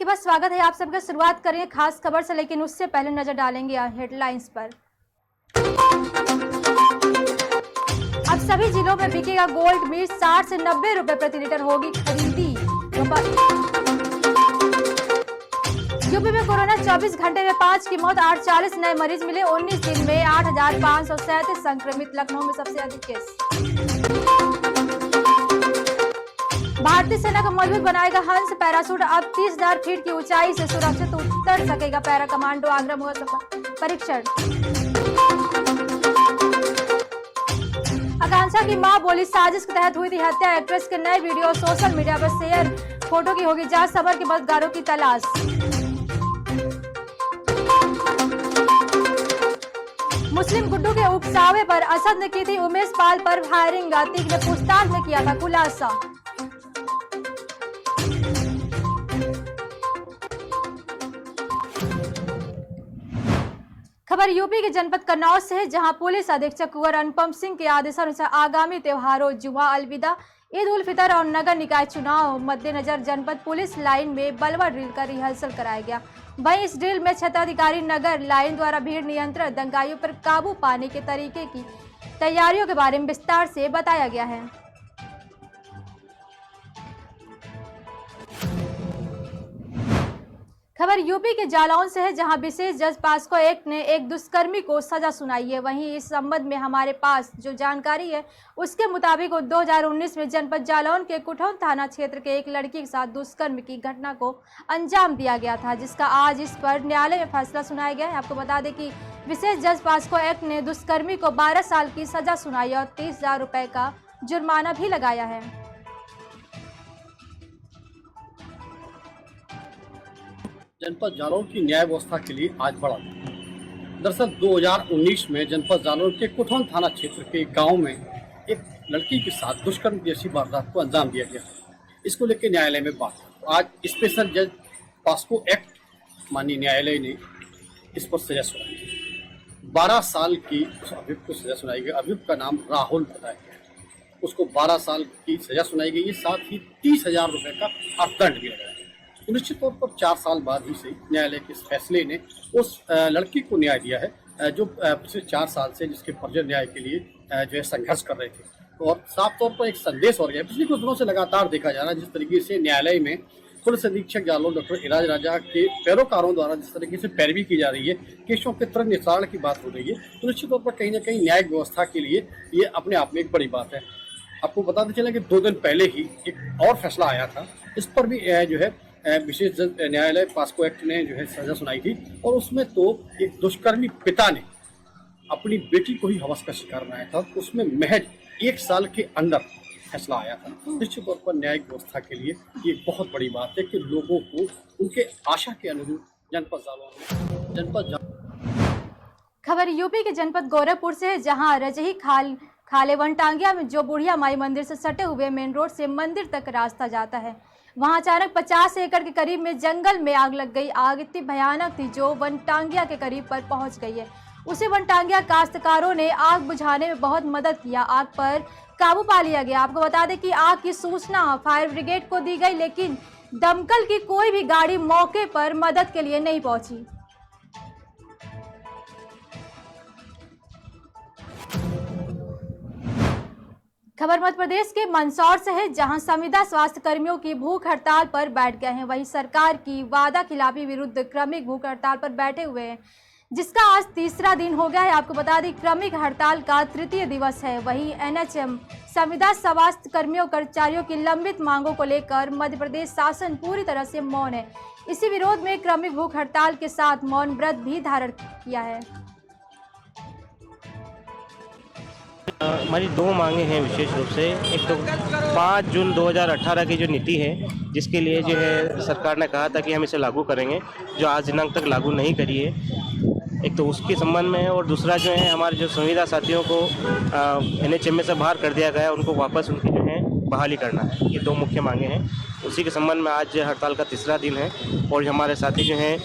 बाद स्वागत है आप सबका। शुरुआत करेंगे खास खबर से, लेकिन उससे पहले नजर डालेंगे हेडलाइंस पर। अब सभी जिलों में बिकेगा गोल्ड मीट, 60 से 90 रुपए प्रति लीटर होगी खरीदी। यूपी में कोरोना 24 घंटे में 5 की मौत, 840 नए मरीज मिले। 19 दिन में 8,537 संक्रमित। लखनऊ में सबसे अधिक केस। भारतीय सेना को मजबूत बनाएगा हंस पैराशूट। अब 30,000 फीट की ऊंचाई से सुरक्षित उतर सकेगा पैरा कमांडो। आगरा में हुआ परीक्षण। आकांक्षा की मां बोली साजिश के तहत हुई थी हत्या। एक्ट्रेस के नए वीडियो सोशल मीडिया पर शेयर। फोटो की होगी जांच, सबर के मददगारों की तलाश। मुस्लिम गुड्डू के उकसावे पर असद ने की थी उमेश पाल पर फायरिंग। अतीक ने पूछताछ में किया था खुलासा। खबर यूपी के जनपद कन्नौज से है, जहां पुलिस अधीक्षक कुंवर अनुपम सिंह के आदेशानुसार आगामी त्योहारों जुमा, अलविदा, ईद उल फितर और नगर निकाय चुनाव मद्देनजर जनपद पुलिस लाइन में बलवा ड्रिल का रिहर्सल कराया गया। वहीं इस ड्रिल में क्षेत्राधिकारी नगर लाइन द्वारा भीड़ नियंत्रण, दंगाइयों पर काबू पाने के तरीके की तैयारियों के बारे में विस्तार से बताया गया है। खबर यूपी के जालौन से है, जहां विशेष जज पास्को एक्ट ने एक दुष्कर्मी को सजा सुनाई है। वहीं इस संबंध में हमारे पास जो जानकारी है उसके मुताबिक 2019 में जनपद जालौन के कुठौन थाना क्षेत्र के एक लड़की के साथ दुष्कर्म की घटना को अंजाम दिया गया था, जिसका आज इस पर न्यायालय में फैसला सुनाया गया है। आपको बता दें कि विशेष जज पास्को एक्ट ने दुष्कर्मी को 12 साल की सजा सुनाई और 30,000 रुपए का जुर्माना भी लगाया है। जनपद जालौन की न्याय व्यवस्था के लिए आज बड़ा दिन। दरअसल 2019 में जनपद जालौन के कुठौन थाना क्षेत्र के गांव में एक लड़की के साथ दुष्कर्म जैसी वारदात को अंजाम दिया गया। इसको लेकर न्यायालय में बात। आज स्पेशल जज पास्को एक्ट माननीय न्यायालय ने इस पर सजा सुनाई। 12 साल की उस अभियुक्त को सजा सुनाई गई। अभियुक्त का नाम राहुल बताया गया। उसको 12 साल की सजा सुनाई गई, साथ ही 30,000 रुपए का अर्थदंड भी लगाया। निश्चित तौर पर 4 साल बाद ही से न्यायालय के इस फैसले ने उस लड़की को न्याय दिया है जो पिछले 4 साल से जिसके फर्ज न्याय के लिए जो है संघर्ष कर रहे थे। और साफ तौर पर एक संदेश और गया। पिछले कुछ दिनों से लगातार देखा जा रहा है जिस तरीके से न्यायालय में पुलिस अधीक्षक जालौन डॉक्टर इराज राजा के पैरोकारों द्वारा जिस तरीके से पैरवी की जा रही है, केसों के तुरंत निस्तारण की बात हो रही है, तो निश्चित तौर पर कहीं ना कहीं न्यायिक व्यवस्था के लिए ये अपने आप में एक बड़ी बात है। आपको बताते चले कि 2 दिन पहले ही एक और फैसला आया था, इस पर भी जो है विशेष न्यायालय पास्को एक्ट ने जो है सजा सुनाई थी। और उसमें तो एक दुष्कर्मी पिता ने अपनी बेटी को ही हवस का शिकार बनाया था, तो उसमें महज 1 साल के अंदर फैसला आया था। निश्चित तौर पर न्यायिक व्यवस्था के लिए ये बहुत बड़ी बात है कि लोगों को उनके आशा के अनुरूप खबर यूपी के जनपद गोरखपुर से है, जहां रजही खाले वनटांगिया में जो बुढ़िया माई मंदिर से सटे हुए मेन रोड से मंदिर तक रास्ता जाता है, वहां अचानक 50 एकड़ के करीब में जंगल में आग लग गई। आग इतनी भयानक थी जो वनटांगिया के करीब पर पहुंच गई है। उसे वनटांगिया काश्तकारों ने आग बुझाने में बहुत मदद किया। आग पर काबू पा लिया गया। आपको बता दें कि आग की सूचना फायर ब्रिगेड को दी गई, लेकिन दमकल की कोई भी गाड़ी मौके पर मदद के लिए नहीं पहुंची। खबर मध्य प्रदेश के मंदसौर से है, जहां संविदा स्वास्थ्य कर्मियों की भूख हड़ताल पर बैठ गए हैं। वहीं सरकार की वादा खिलाफी विरुद्ध क्रमिक भूख हड़ताल पर बैठे हुए हैं, जिसका आज तीसरा दिन हो गया है। आपको बता दें क्रमिक हड़ताल का 3य दिवस है। वहीं एनएचएम संविदा स्वास्थ्य कर्मियों कर्मचारियों की लंबित मांगों को लेकर मध्य प्रदेश शासन पूरी तरह से मौन है। इसी विरोध में क्रमिक भूख हड़ताल के साथ मौन व्रत भी धारण किया है। हमारी 2 मांगे हैं विशेष रूप से। एक तो 5 जून 2018 की जो नीति है, जिसके लिए जो है सरकार ने कहा था कि हम इसे लागू करेंगे, जो आज दिनांक तक लागू नहीं करी है, एक तो उसके संबंध में है। और दूसरा जो है हमारे जो संविदा साथियों को एनएचएम से बाहर कर दिया गया है, उनको वापस उनकी जो है बहाली करना है। ये 2 मुख्य मांगे हैं। उसी के संबंध में आज हड़ताल का तीसरा दिन है और हमारे साथी जो हैं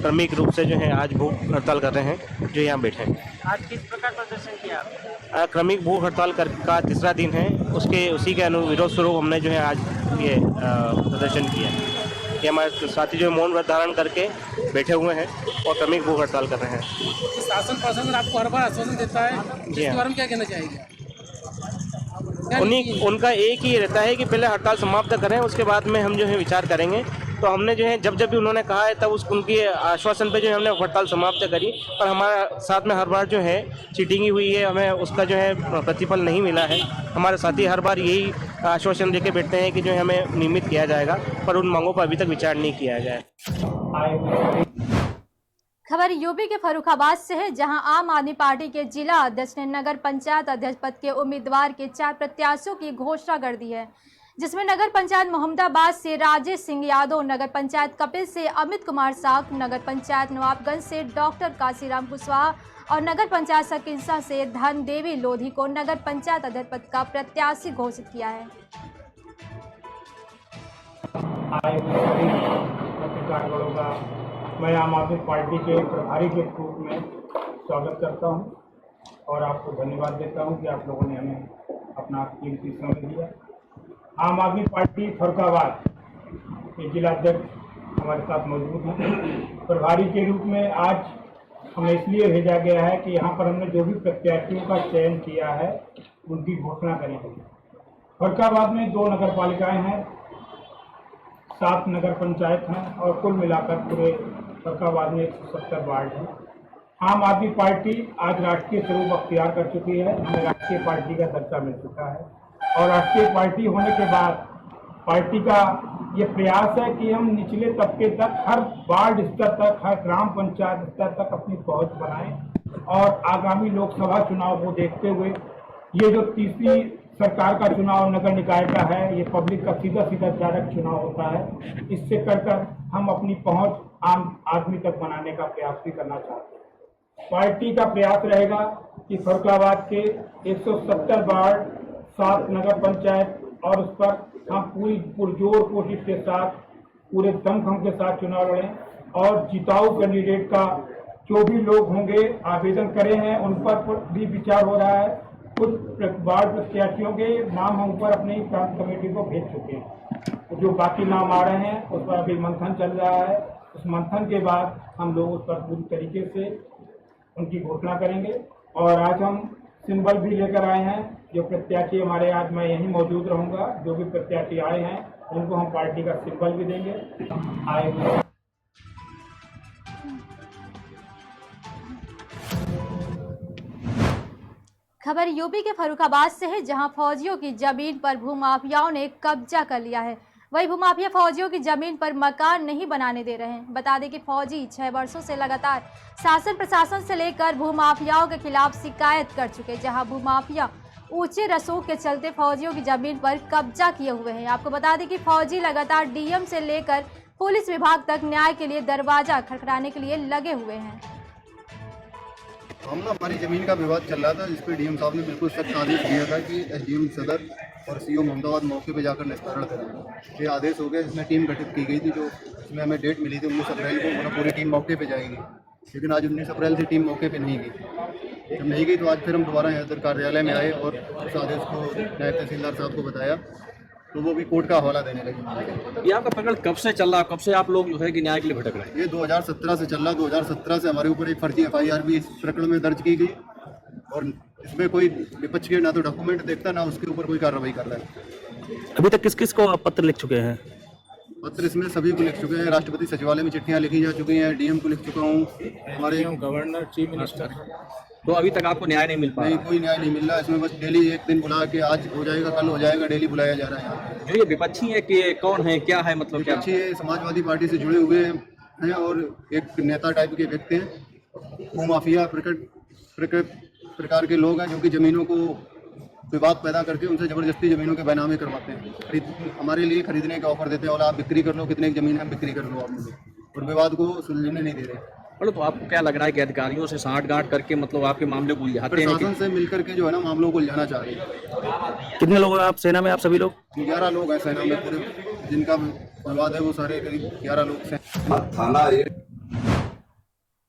क्रमिक रूप से जो है आज भूख हड़ताल कर रहे हैं, जो यहाँ बैठे हैं। आज किस प्रकार प्रदर्शन किया? क्रमिक भूख हड़ताल का तीसरा दिन है, उसी के विरोध स्वरूप हमने जो है आज ये प्रदर्शन किया है। ये हमारे साथी जो मौन व्रत धारण करके बैठे हुए हैं और क्रमिक भूख हड़ताल कर रहे हैं। तो शासन प्रशासन आपको हर बार आश्वासन देता है, जी हाँ। इसके बारे में क्या कहना चाहेंगे? उनका एक ही रहता है कि पहले हड़ताल समाप्त करें, उसके बाद में हम जो है विचार करेंगे। तो हमने जो है जब भी उन्होंने कहा है तब उनकी आश्वासन पे जो है हमने हड़ताल समाप्त करी, पर हमारे साथ में हर बार जो है चीटिंग हुई है, हमें उसका जो है प्रतिफल नहीं मिला है। हमारे साथी हर बार यही आश्वासन देके बैठते हैं कि जो है हमें नियमित किया जाएगा, पर उन मांगों पर अभी तक विचार नहीं किया गया है। खबर यूपी के फर्रुखाबाद से है, जहां आम आदमी पार्टी के जिला अध्यक्ष ने नगर पंचायत अध्यक्ष पद के उम्मीदवार के 4 प्रत्याशियों की घोषणा कर दी है, जिसमें नगर पंचायत मोहम्मदाबाद से राजेश सिंह यादव, नगर पंचायत कपिल से अमित कुमार साख, नगर पंचायत नवाबगंज से डॉक्टर काशीराम कुशवाहा और नगर पंचायत सकिंसा से धन देवी लोधी को नगर पंचायत अध्यक्ष पद का प्रत्याशी घोषित किया है। मैं आम आदमी पार्टी के प्रभारी के रूप में स्वागत करता हूं और आपको धन्यवाद देता हूं कि आप लोगों ने हमें अपना कीमती समय दिया। आम आदमी पार्टी फर्रुखाबाद के जिला अध्यक्ष हमारे साथ मौजूद हैं। प्रभारी के रूप में आज हमें इसलिए भेजा गया है कि यहाँ पर हमने जो भी प्रत्याशियों का चयन किया है उनकी घोषणा करेंगे। फर्रुखाबाद में 2 नगर पालिकाएँ हैं, 7 नगर पंचायत हैं और कुल मिलाकर पूरे फर्रुखाबाद में 170 वार्ड हैं। आम आदमी पार्टी आज राष्ट्रीय स्वरूप अख्तियार कर चुकी है, हमें राष्ट्रीय पार्टी का दर्जा मिल चुका है और राष्ट्रीय पार्टी होने के बाद पार्टी का ये प्रयास है कि हम निचले तबके तक, हर वार्ड स्तर तक, हर ग्राम पंचायत स्तर तक अपनी पहुंच बनाएं और आगामी लोकसभा चुनाव को देखते हुए ये जो तीसरी सरकार का चुनाव नगर निकाय का है, ये पब्लिक का सीधा डायरेक्ट चुनाव होता है, इससे कर हम अपनी पहुंच आम आदमी तक बनाने का प्रयास भी करना चाहते हैं। पार्टी का प्रयास रहेगा कि फर्रुखाबाद के 170 वार्ड, 7 नगर पंचायत और उस पर हम पूरी पुरजोर कोशिश के साथ, पूरे दमखम के साथ चुनाव लड़ें और जिताऊ कैंडिडेट का जो भी लोग होंगे आवेदन करे हैं उन पर भी विचार हो रहा है। कुछ वार्ड प्रत्याशियों के नाम हम ऊपर अपनी प्रांत कमेटी को भेज चुके हैं, जो बाकी नाम आ रहे हैं उस पर अभी मंथन चल रहा है। उस मंथन के बाद हम लोग उस पर पूरी तरीके से उनकी घोषणा करेंगे और आज हम सिंबल भी लेकर आए हैं। जो प्रत्याशी हमारे आज, मैं यहीं मौजूद रहूंगा, जो भी प्रत्याशी आए हैं उनको हम पार्टी का सिंबल भी देंगे। आए खबर यूपी के फर्रुखाबाद से है, जहां फौजियों की जमीन पर भूमाफियाओं ने कब्जा कर लिया है। वही भूमाफिया फौजियों की जमीन पर मकान नहीं बनाने दे रहे हैं। बता दें कि फौजी 6 वर्षों से लगातार शासन प्रशासन से लेकर भूमाफियाओं के खिलाफ शिकायत कर चुके, जहां भूमाफिया ऊंचे रसूख के चलते फौजियों की जमीन पर कब्जा किए हुए हैं। आपको बता दें कि फौजी लगातार डीएम से लेकर पुलिस विभाग तक न्याय के लिए दरवाजा खटखटाने के लिए लगे हुए हैं। हमारी ज़मीन का विवाद चल रहा था, जिस पर डीएम साहब ने बिल्कुल सख्त आदेश दिया था कि एसडीएम सदर और सीओ मोहम्मदाबाद मौके पे जाकर निस्तारण करेंगे। ये आदेश हो गया, जिसमें टीम गठित की गई थी, जो इसमें हमें डेट मिली थी 19 अप्रैल को, मतलब पूरी टीम मौके पे जाएगी। लेकिन आज 19 अप्रैल से टीम मौके पे नहीं गई। जब नहीं गई तो आज फिर हम दोबारा यहाँ कार्यालय में आए और उस आदेश को नायब तहसीलदार साहब को बताया, तो वो भी कोर्ट का हवाला देने लगे। ये आपका प्रकरण कब से चल रहा है, कब से आप लोग जो है कि न्याय के लिए भटक रहे हैं? ये 2017 से चल रहा। 2017 से हमारे ऊपर एक फर्जी FIR भी इस प्रकरण में दर्ज की गई और इसमें कोई विपक्ष के ना तो डॉक्यूमेंट देखता, ना उसके ऊपर कोई कार्रवाई कर रहा है। अभी तक किस किस को आप पत्र लिख चुके हैं? पत्र इसमें सभी को लिख चुके हैं। राष्ट्रपति सचिवालय में चिट्ठियाँ लिखी जा चुकी हैं, डीएम को लिख चुका हूँ, हमारे गवर्नर, चीफ मिनिस्टर। तो अभी तक आपको न्याय नहीं मिल पा रहा? नहीं, कोई न्याय नहीं मिल रहा। इसमें बस डेली एक दिन बुला के आज हो जाएगा, कल हो जाएगा, डेली बुलाया जा रहा है यहाँ। जो ये विपक्षी है कि कौन है, क्या है, मतलब क्या? विपक्षी है, समाजवादी पार्टी से जुड़े हुए हैं और एक नेता टाइप के व्यक्ति हैं। भूमाफिया प्रकार के लोग हैं जो कि ज़मीनों को विवाद पैदा करके उनसे ज़बरदस्ती ज़मीनों के बैनामे करवाते हैं। हमारे लिए खरीदने का ऑफर देते हैं और आप बिक्री कर लो, कितने की ज़मीन है बिक्री कर लो आप मुझे, और विवाद को सुलझने नहीं दे रहे। मतलब तो आपको क्या लग रहा है कि अधिकारियों से साठ-गांठ करके मतलब आपके मामले को उलझाते हैं? प्रशासन से मिलकर के जो है ना मामलों को उलझाना चाह रहे हैं। कितने लोग हैं आप सेना में? आप सभी लोग? 11 लोग हैं सेना में, पूरे जिनका विवाद है वो सारे करीब 11 लोग हैं।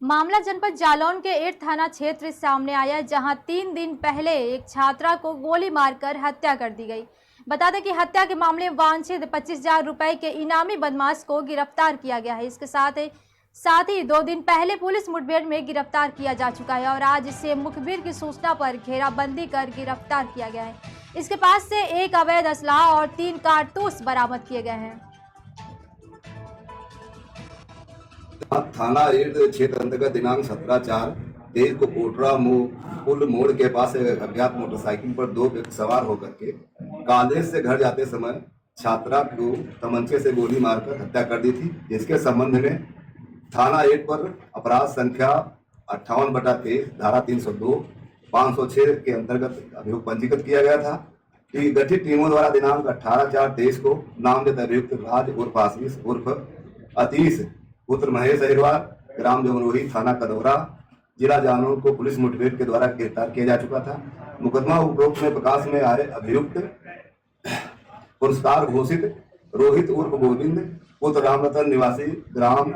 मामला जनपद जालौन के एट थाना क्षेत्र से सामने आया, जहां 3 दिन पहले एक छात्रा को गोली मारकर हत्या कर दी गई। बता दें कि हत्या के मामले में वांछित 25,000 रुपए के इनामी बदमाश को गिरफ्तार किया गया है। इसके साथ ही 2 दिन पहले पुलिस मुठभेड़ में गिरफ्तार किया जा चुका है और आज इसे मुखबिर की सूचना पर घेराबंदी कर गिरफ्तार किया गया है। इसके पास से एक अवैध असलाह और 3 कारतूस बरामद किए गए हैं। थाना रेड क्षेत्र अंतर्गत दिनांक 17/4 को कोटरा पुल मोड़ के पास एक अज्ञात मोटरसाइकिल पर 2 व्यक्ति सवार होकर के कॉलेज से घर जाते समय छात्रा को तमंचे से गोली मारकर हत्या कर दी थी, जिसके संबंध में थाना रेड पर अपराध संख्या 58/23 धारा 302 506 के अंतर्गत अभियोग पंजीकृत किया गया था कि गठित टीमों द्वारा दिनांक 18/4 को नामजद अभियुक्त राज उर्फ आशीष उर्फ अतीश पुत्र महेश अहिरवार ग्राम जमरोही थाना कदौरा जिला जालौर को पुलिस मुठभेड़ के द्वारा गिरफ्तार किया जा चुका था। मुकदमा उपरोक्त में प्रकाश में आए अभियुक्त पुरस्कार घोषित रोहित उर्फ गोविंद पुत्र रामरतन निवासी ग्राम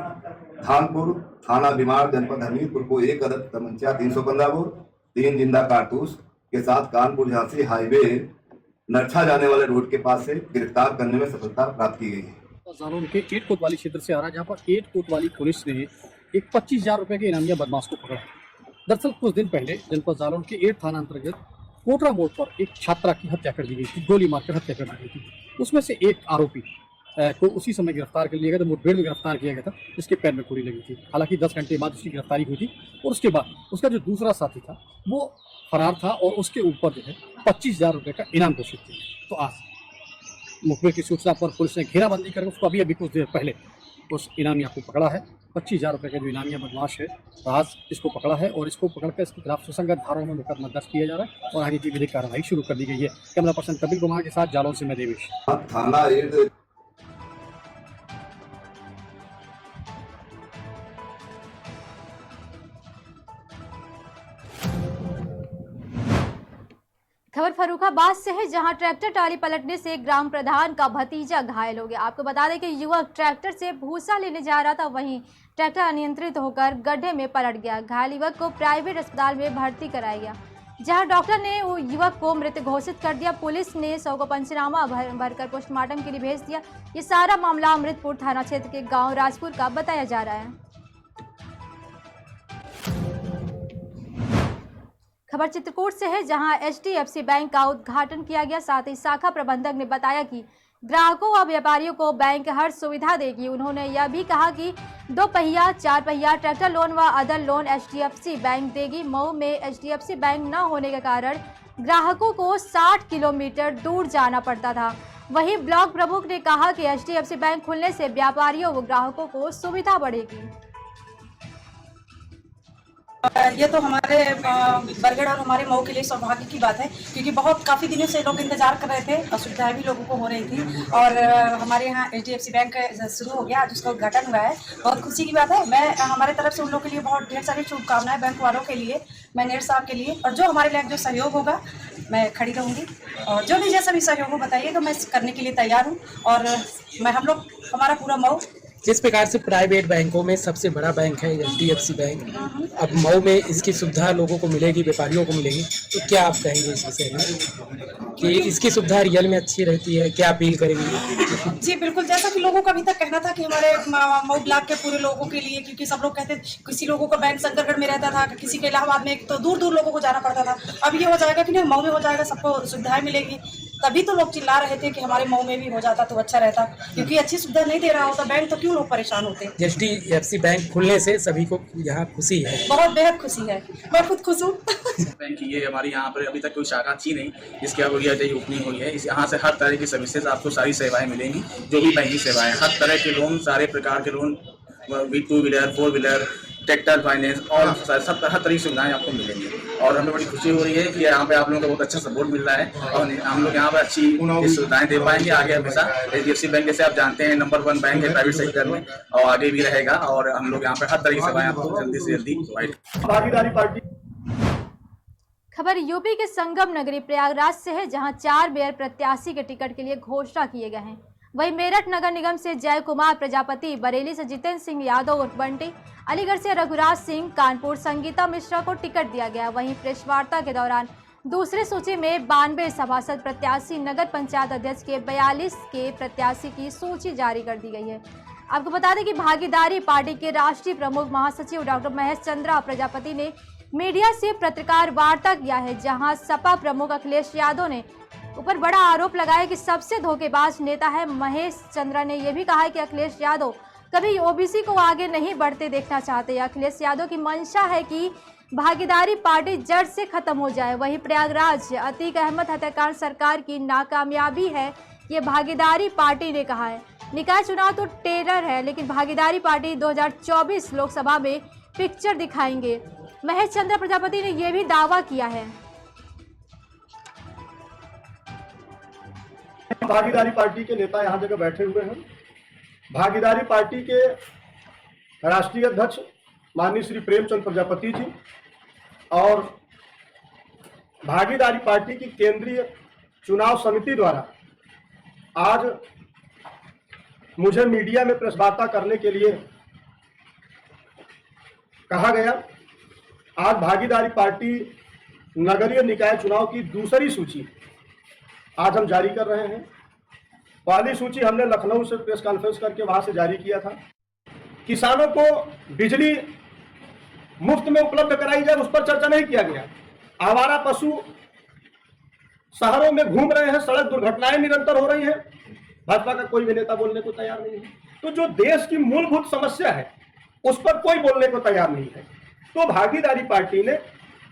धानपुर थाना बीमार जनपद हमीरपुर को 1 अदद तमंचा 315 बोर 3 जिंदा कारतूस के साथ कानपुर झांसी हाईवे नरछा जाने वाले रोड के पास से गिरफ्तार करने में सफलता प्राप्त की गई है। जालौर के एट कोतवाली क्षेत्र से आ रहा है, जहाँ पर एट कोतवाली पुलिस ने एक 25,000 रुपए के इनामिया बदमाश को पकड़ा। दरअसल कुछ दिन पहले जनपद जालौर के 8 थाना अंतर्गत कोटरा मोड़ पर एक छात्रा की हत्या कर दी गई थी, गोली मारकर हत्या कर दी गई थी। उसमें से एक आरोपी को उसी समय गिरफ्तार कर लिया गया था, मुठभेड़ में गिरफ्तार किया गया था, जिसके पैर में गोली लगी थी। हालांकि 10 घंटे बाद उसकी गिरफ्तारी हुई थी और उसके बाद उसका जो दूसरा साथी था वो फरार था और उसके ऊपर जो है 25,000 रुपये का इनाम घोषित किया। तो आज मुखबिर की सूचना पर पुलिस ने घेराबंदी कर उसको अभी कुछ देर पहले उस इनामिया को पकड़ा है। 25,000 रुपये का जो इनामिया बदमाश है राज, इसको पकड़ा है और इसको पकड़कर इसके खिलाफ सुसंगत धाराओं में मुकदमा दर्ज किया जा रहा है और आगे की विधिक कार्रवाई शुरू कर दी गई है। कैमरा पर्सन कपिल कुमार के साथ जालौर से मैं देवेश। थाना रेड खबर फर्रुखाबाद से है, जहां ट्रैक्टर ट्राली पलटने से ग्राम प्रधान का भतीजा घायल हो गया। आपको बता दें कि युवक ट्रैक्टर से भूसा लेने जा रहा था, वहीं ट्रैक्टर अनियंत्रित होकर गड्ढे में पलट गया। घायल युवक को प्राइवेट अस्पताल में भर्ती कराया गया, जहां डॉक्टर ने युवक को मृत घोषित कर दिया। पुलिस ने शव को पंचनामा भरकर पोस्टमार्टम के लिए भेज दिया। ये सारा मामला अमृतपुर थाना क्षेत्र के गाँव राजपुर का बताया जा रहा है। खबर चित्रकूट से है, जहां HDFC बैंक का उद्घाटन किया गया। साथ ही शाखा प्रबंधक ने बताया कि ग्राहकों व व्यापारियों को बैंक हर सुविधा देगी। उन्होंने यह भी कहा कि 2 पहिया 4 पहिया ट्रैक्टर लोन व अदर लोन HDFC बैंक देगी। मऊ में HDFC बैंक न होने के कारण ग्राहकों को 60 किलोमीटर दूर जाना पड़ता था। वहीं ब्लॉक प्रमुख ने कहा कि HDFC बैंक खुलने से व्यापारियों व ग्राहकों को सुविधा बढ़ेगी। ये तो हमारे बरगढ़ और हमारे मऊ के लिए सौभाग्य की बात है, क्योंकि काफ़ी दिनों से लोग इंतजार कर रहे थे, असुविधाएं भी लोगों को हो रही थी और हमारे यहाँ HDFC बैंक शुरू हो गया, आज उसका उद्घाटन हुआ है। बहुत खुशी की बात है। मैं हमारे तरफ से उन लोगों के लिए बहुत ढेर सारी शुभकामनाएं, बैंक वालों के लिए, मैनेजर साहब के लिए, और जो हमारे लिए जो सहयोग होगा मैं खड़ी रहूँगी और जो भी जैसा भी सहयोग हो बताइएगा, मैं करने के लिए तैयार हूँ। और हमारा पूरा मऊ जिस प्रकार से प्राइवेट बैंकों में सबसे बड़ा बैंक है HDFC बैंक, अब मऊ में इसकी सुविधा लोगों को मिलेगी, व्यापारियों को मिलेगी, तो क्या आप कहेंगे इस विषय में कि इसकी सुविधा रियल में अच्छी रहती है? क्या अपील करेंगे? जी बिल्कुल, जैसा कि लोगों का अभी तक कहना था कि हमारे मऊ ब्लॉक के पूरे लोगों के लिए, क्योंकि सब लोग कहते किसी लोगों का बैंक शंकरगढ़ में रहता था, किसी के इलाहाबाद में, तो दूर दूर लोगों को जाना पड़ता था। अब ये हो जाएगा कि नहीं, मऊ में हो जाएगा, सबको सुविधाएं मिलेगी। तभी तो लोग चिल्ला रहे थे कि हमारे मऊ में भी हो जाता तो अच्छा रहता, क्योंकि अच्छी सुविधा नहीं दे रहा होता बैंक, तो क्यों लोग परेशान होते। HDFC बैंक खुलने से सभी को यहाँ खुशी है, बहुत बेहद खुशी है, मैं खुद खुश हूँ। बैंक की ये हमारी यहाँ पर अभी तक कोई शाखा थी नहीं, जिसकी अब ओपनिंग हुई है। इस यहाँ से हर तरह की सर्विसेज आपको सारी सेवाएं मिलेंगी, जो भी बैंकिंग सेवाएं, हर तरह के लोन, सारे प्रकार के loan, 2 wheeler 4 wheeler, tractor finance और सब हर तरह की सुविधाएं आपको मिलेंगी। और हमें बड़ी खुशी हो रही है कि यहाँ पे आप लोगों का बहुत अच्छा सपोर्ट मिल रहा है और हम लोग यहाँ पे अच्छी सुविधाएं दे पाएंगे आगे हमेशा। HDFC बैंक जैसे आप जानते हैं नंबर 1 बैंक है प्राइवेट सेक्टर में और आगे भी रहेगा, और हम लोग यहाँ पे हर तरह की सेवाएं आपको जल्दी से जल्दी प्रोवाइड। खबर यूपी के संगम नगरी प्रयागराज से है, जहां 4 मेयर प्रत्याशी के टिकट के लिए घोषणा किए गए हैं। वहीं मेरठ नगर निगम से जय कुमार प्रजापति, बरेली से जितेंद्र सिंह यादव उर्फ बंटी, अलीगढ़ से रघुराज सिंह, कानपुर संगीता मिश्रा को टिकट दिया गया। वहीं प्रेस वार्ता के दौरान दूसरे सूची में 92 सभासद प्रत्याशी नगर पंचायत अध्यक्ष के 42 के प्रत्याशी की सूची जारी कर दी गई है। आपको बता दें कि भागीदारी पार्टी के राष्ट्रीय प्रमुख महासचिव डॉक्टर महेश चंद्र प्रजापति ने मीडिया से पत्रकार वार्ता किया है, जहां सपा प्रमुख अखिलेश यादव ने ऊपर बड़ा आरोप लगाया कि सबसे धोखेबाज नेता है। महेश चंद्र ने यह भी कहा है कि अखिलेश यादव कभी ओबीसी को आगे नहीं बढ़ते देखना चाहते। अखिलेश यादव की मंशा है कि भागीदारी पार्टी जड़ से खत्म हो जाए। वहीं प्रयागराज अतीक अहमद हत्याकांड सरकार की नाकामयाबी है, ये भागीदारी पार्टी ने कहा है। निकाय चुनाव तो टेरर है, लेकिन भागीदारी पार्टी 2024 लोकसभा में पिक्चर दिखाएंगे। महेश चंद्र प्रजापति ने यह भी दावा किया है। भागीदारी पार्टी के नेता यहाँ जगह बैठे हुए हैं। भागीदारी पार्टी के राष्ट्रीय अध्यक्ष माननीय श्री प्रेमचंद प्रजापति जी और भागीदारी पार्टी की केंद्रीय चुनाव समिति द्वारा आज मुझे मीडिया में प्रेस वार्ता करने के लिए कहा गया। आज भागीदारी पार्टी नगरीय निकाय चुनाव की दूसरी सूची आज हम जारी कर रहे हैं। पहली सूची हमने लखनऊ से प्रेस कॉन्फ्रेंस करके वहां से जारी किया था। किसानों को बिजली मुफ्त में उपलब्ध कराई जाए, उस पर चर्चा नहीं किया गया। आवारा पशु शहरों में घूम रहे हैं, सड़क दुर्घटनाएं निरंतर हो रही हैं, भाजपा का कोई भी नेता बोलने को तैयार नहीं है। तो जो देश की मूलभूत समस्या है उस पर कोई बोलने को तैयार नहीं है। तो भागीदारी पार्टी ने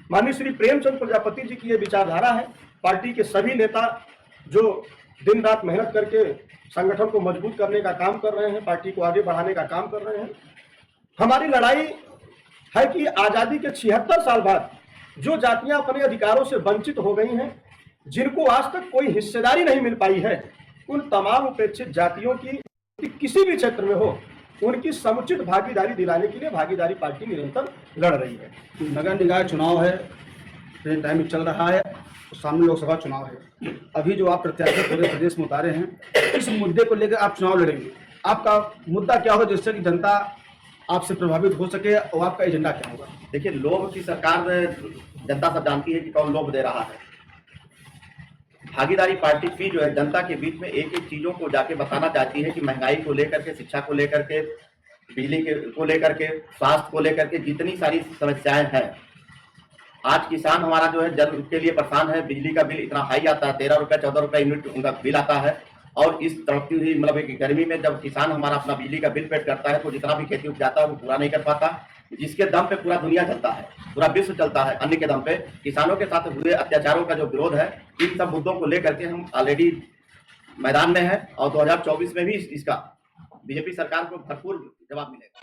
माननीय श्री प्रेमचंद प्रजापति जी की ये विचारधारा है। पार्टी के सभी नेता जो दिन रात मेहनत करके संगठन को मजबूत करने का काम कर रहे हैं, पार्टी को आगे बढ़ाने का काम कर रहे हैं। हमारी लड़ाई है कि आज़ादी के 76 साल बाद जो जातियां अपने अधिकारों से वंचित हो गई हैं, जिनको आज तक कोई हिस्सेदारी नहीं मिल पाई है, उन तमाम उपेक्षित जातियों की किसी भी क्षेत्र में हो, उनकी समुचित भागीदारी दिलाने के लिए भागीदारी पार्टी निरंतर लड़ रही है। नगर निकाय चुनाव है, टाइम चल रहा है, सामने लोकसभा चुनाव है। अभी जो आप प्रत्याशी पूरे प्रदेश में उतारे हैं, इस मुद्दे को लेकर आप चुनाव लड़ेंगे। आपका मुद्दा क्या होगा जिससे कि जनता आपसे प्रभावित हो सके, और आपका एजेंडा क्या होगा? देखिए, लोभ की सरकार जनता सब जानती है कि कौन लोभ दे रहा है। भागीदारी पार्टी की जो है जनता के बीच में एक एक चीजों को जाके बताना चाहती है कि महंगाई को लेकर के, शिक्षा को लेकर के, बिजली को लेकर के, स्वास्थ्य को लेकर के जितनी सारी समस्याएं हैं। आज किसान हमारा जो है जल के लिए परेशान है। बिजली का बिल इतना हाई आता है, 13 रुपये 14 रुपये यूनिट उनका बिल आता है। और इस तड़पती हुई मतलब एक गर्मी में जब किसान हमारा अपना बिजली का बिल पेड करता है तो जितना भी खेती उपजाता है वो पूरा नहीं कर पाता, जिसके दम पे पूरा दुनिया चलता है, पूरा विश्व चलता है। अन्न के दम पे किसानों के साथ हुए अत्याचारों का जो विरोध है, इन सब मुद्दों को लेकर के हम ऑलरेडी मैदान में है और 2024 में भी इसका बीजेपी सरकार को भरपूर जवाब मिलेगा।